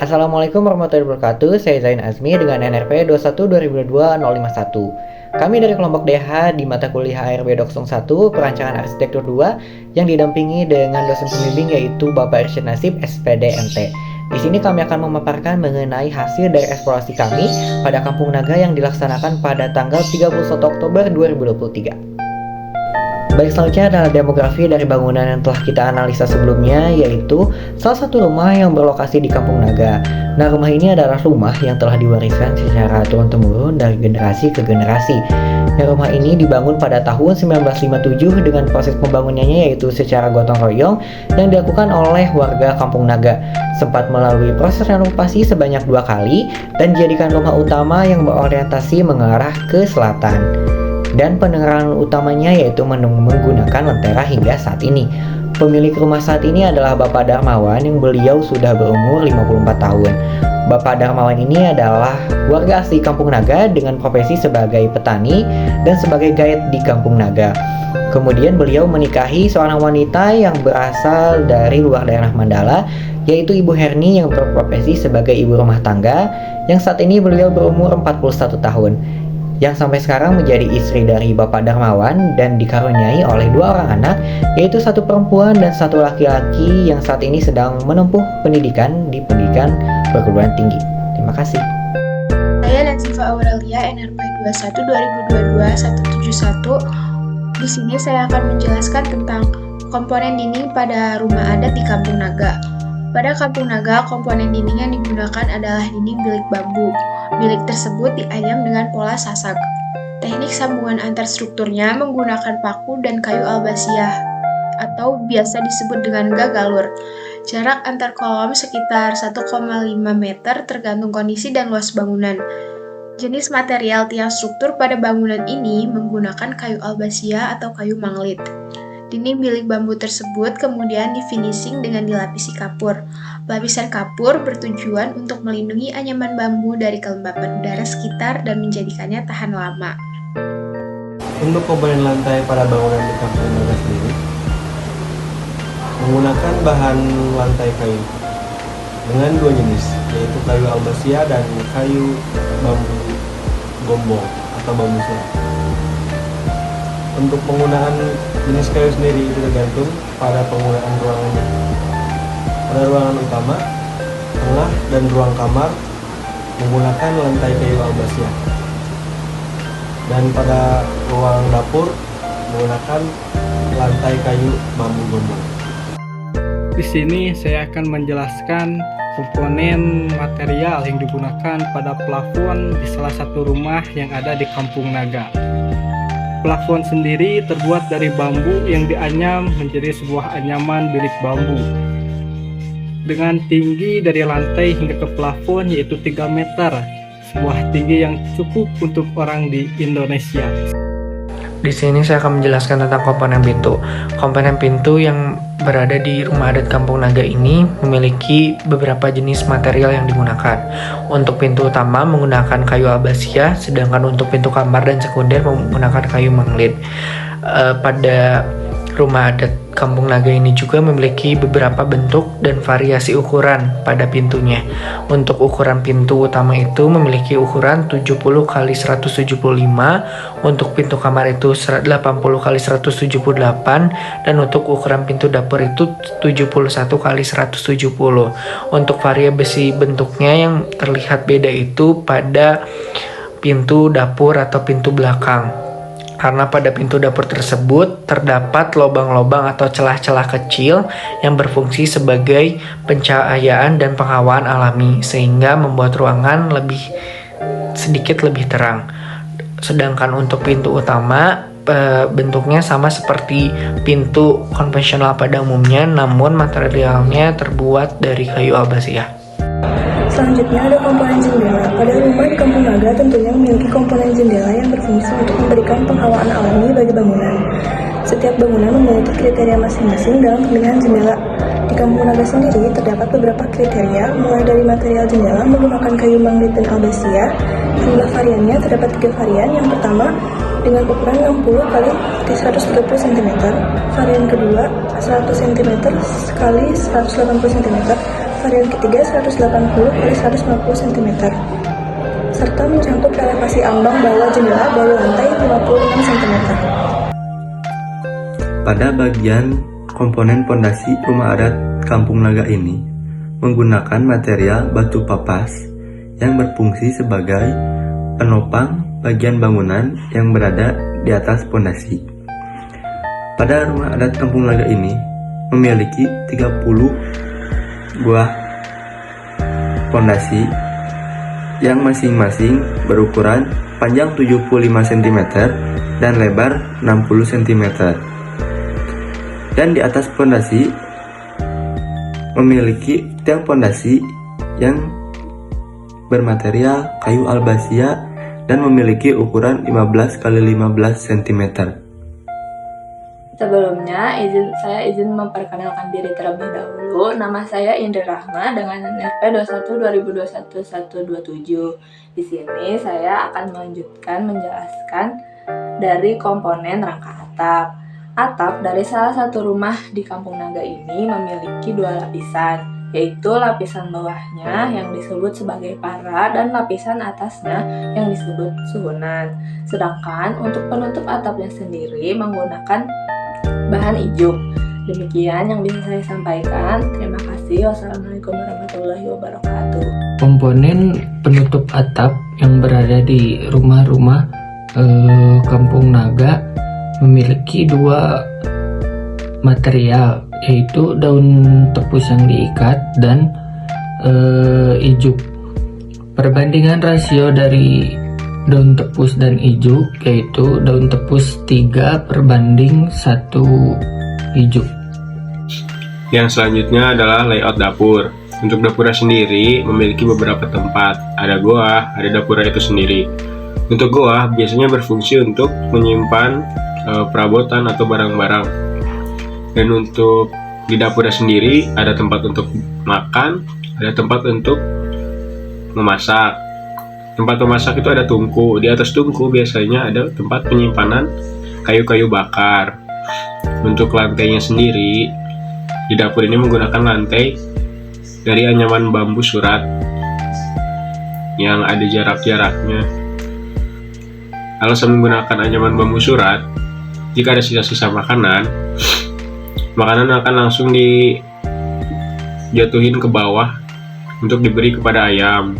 Assalamualaikum warahmatullahi wabarakatuh. Saya Zain Azmi dengan NRP 21 2022 051. Kami dari kelompok DH di mata kuliah ARB Doksung 1 Perancangan Arsitektur 2 yang didampingi dengan dosen pembimbing yaitu Bapak Irsyad Nasib SPD MT. Di sini kami akan memaparkan mengenai hasil dari eksplorasi kami pada Kampung Naga yang dilaksanakan pada tanggal 31 Oktober 2023. Baik, selanjutnya adalah demografi dari bangunan yang telah kita analisa sebelumnya, yaitu salah satu rumah yang berlokasi di Kampung Naga. Nah, rumah ini adalah rumah yang telah diwariskan secara turun-temurun dari generasi ke generasi. Nah, rumah ini dibangun pada tahun 1957 dengan proses pembangunannya yaitu secara gotong royong yang dilakukan oleh warga Kampung Naga. Sempat melalui proses renovasi sebanyak 2 kali dan dijadikan rumah utama yang berorientasi mengarah ke selatan. Dan penerangan utamanya yaitu menggunakan lentera hingga saat ini. Pemilik rumah saat ini adalah Bapak Darmawan yang beliau sudah berumur 54 tahun. Bapak Darmawan ini adalah warga asli Kampung Naga dengan profesi sebagai petani dan sebagai guide di Kampung Naga. Kemudian beliau menikahi seorang wanita yang berasal dari luar daerah Mandala, yaitu Ibu Herni yang berprofesi sebagai ibu rumah tangga, yang saat ini beliau berumur 41 tahun. Yang sampai sekarang menjadi istri dari Bapak Darmawan dan dikaruniai oleh 2 orang anak, yaitu 1 perempuan dan 1 laki-laki yang saat ini sedang menempuh pendidikan di pendidikan perguruan tinggi. Terima kasih. Saya Nazifa Aurelia, NRP 21 2022 171. Di sini saya akan menjelaskan tentang komponen dinding pada rumah adat di Kampung Naga. Pada Kampung Naga, komponen dinding yang digunakan adalah dinding bilik bambu. Bilik tersebut dianyam dengan pola sasak. Teknik sambungan antar strukturnya menggunakan paku dan kayu albasiah atau biasa disebut dengan gagalur. Jarak antar kolom sekitar 1,5 meter tergantung kondisi dan luas bangunan. Jenis material tiang struktur pada bangunan ini menggunakan kayu albasiah atau kayu manglit. Dinding bilik bambu tersebut kemudian difinishing dengan dilapisi kapur. Lapisan kapur bertujuan untuk melindungi anyaman bambu dari kelembapan udara sekitar dan menjadikannya tahan lama. Untuk komponen lantai pada bangunan di Kampung Naga sendiri menggunakan bahan lantai kayu dengan 2 jenis, yaitu kayu albasiah dan kayu bambu gombong atau bambu selat. Untuk penggunaan jenis kayu sendiri itu tergantung pada penggunaan ruangannya. Pada ruangan utama, tengah, dan ruang kamar menggunakan lantai kayu albasiah. Dan pada ruang dapur menggunakan lantai kayu bambu gombong. Di sini saya akan menjelaskan komponen material yang digunakan pada plafon di salah satu rumah yang ada di Kampung Naga. Plafon sendiri terbuat dari bambu yang dianyam menjadi sebuah anyaman bilik bambu dengan tinggi dari lantai hingga ke plafon yaitu 3 meter, sebuah tinggi yang cukup untuk orang di Indonesia. Di sini saya akan menjelaskan tentang komponen pintu. Komponen pintu yang berada di rumah adat Kampung Naga ini memiliki beberapa jenis material yang digunakan. Untuk pintu utama menggunakan kayu albasiah, sedangkan untuk pintu kamar dan sekunder menggunakan kayu manglit. Pada rumah adat Kampung Naga ini juga memiliki beberapa bentuk dan variasi ukuran pada pintunya. Untuk ukuran pintu utama itu memiliki ukuran 70 x 175, untuk pintu kamar itu 80 x 178, dan untuk ukuran pintu dapur itu 71 x 170. Untuk variasi bentuknya yang terlihat beda itu pada pintu dapur atau pintu belakang. Karena pada pintu dapur tersebut terdapat lubang-lubang atau celah-celah kecil yang berfungsi sebagai pencahayaan dan penghawaan alami sehingga membuat ruangan sedikit lebih terang. Sedangkan untuk pintu utama bentuknya sama seperti pintu konvensional pada umumnya, namun materialnya terbuat dari kayu albasiah. Selanjutnya ada komponen jendela. Pada rumah di Kampung Naga tentunya memiliki komponen jendela yang berfungsi untuk memberikan penghawaan alami bagi bangunan. Setiap bangunan memiliki kriteria masing-masing dalam pemilihan jendela. Di Kampung Naga sendiri terdapat beberapa kriteria, mulai dari material jendela menggunakan kayu manglit dan albasiah. Jumlah variannya terdapat 3 varian. Yang pertama dengan ukuran 60 x 130 cm. Varian kedua 100 cm x 180 cm. varian ketiga 180 x 150 cm, serta mencakup elevasi ambang bawah jendela dari lantai 56 cm. Pada bagian komponen pondasi rumah adat Kampung Naga ini menggunakan material batu papas yang berfungsi sebagai penopang bagian bangunan yang berada di atas pondasi. Pada rumah adat Kampung Naga ini memiliki 30 buah pondasi yang masing-masing berukuran panjang 75 cm dan lebar 60 cm. Dan di atas pondasi memiliki tiang pondasi yang bermaterial kayu albasia dan memiliki ukuran 15 x 15 cm. Sebelumnya, saya izin memperkenalkan diri terlebih dahulu. Nama saya Indri Rahma dengan NRP 21 2021 127. Di sini saya akan menjelaskan dari komponen rangka atap. Atap dari salah satu rumah di Kampung Naga ini memiliki dua lapisan, yaitu lapisan bawahnya yang disebut sebagai para dan lapisan atasnya yang disebut suhunan. Sedangkan untuk penutup atapnya sendiri menggunakan bahan ijuk. Demikian yang bisa saya sampaikan. Terima kasih. Wassalamualaikum warahmatullahi wabarakatuh. Komponen penutup atap yang berada di rumah-rumah Kampung Naga memiliki dua material, yaitu daun tepus yang diikat dan ijuk. Perbandingan rasio dari daun tepus dan ijuk yaitu daun tepus 3 berbanding 1 ijuk. Yang selanjutnya adalah layout dapur. Untuk dapurnya sendiri memiliki beberapa tempat. Ada goa, ada dapurnya itu sendiri. Untuk goa biasanya berfungsi untuk menyimpan perabotan atau barang-barang. Dan untuk di dapurnya sendiri ada tempat untuk makan, ada tempat untuk memasak. Tempat memasak itu ada tungku. Di atas tungku biasanya ada tempat penyimpanan kayu-kayu bakar. Untuk lantainya sendiri, di dapur ini menggunakan lantai dari anyaman bambu surat yang ada jarak-jaraknya. Alasan menggunakan anyaman bambu surat, jika ada sisa-sisa makanan akan langsung dijatuhin ke bawah untuk diberi kepada ayam.